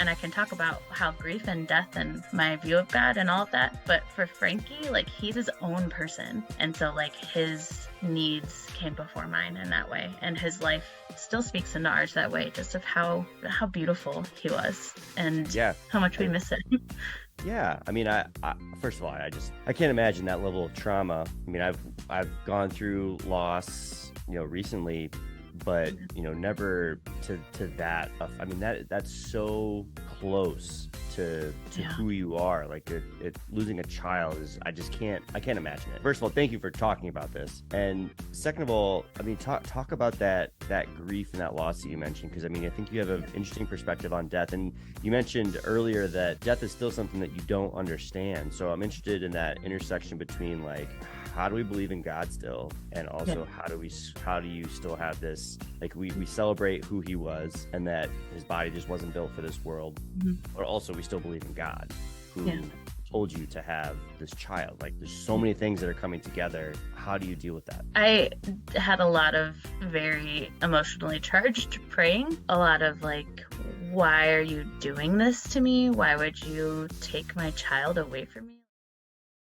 and I can talk about how grief and death and my view of God and all of that. But for Frankie, like, he's his own person. And so, like, his needs came before mine in that way. And his life still speaks into ours that way, just of how beautiful he was and Yeah. how much we miss him. Yeah, I mean, I first of all, I can't imagine that level of trauma. I mean, I've gone through loss, recently, but never to that. I mean, that's so close to who you are. Like losing a child is, I can't imagine it. First of all, thank you for talking about this, and second of all, I mean, talk about that grief and that loss that you mentioned, because I mean, I think you have an interesting perspective on death, and you mentioned earlier that death is still something that you don't understand. So I'm interested in that intersection between, like, how do we believe in God still, and also how do you still have this, like, we celebrate who he was and that his body just wasn't built for this world, but also we still believe in God who told you to have this child. Like, there's so many things that are coming together. How do you deal with that? I had a lot of very emotionally charged praying, a lot of like, why are you doing this to me? Why would you take my child away from me?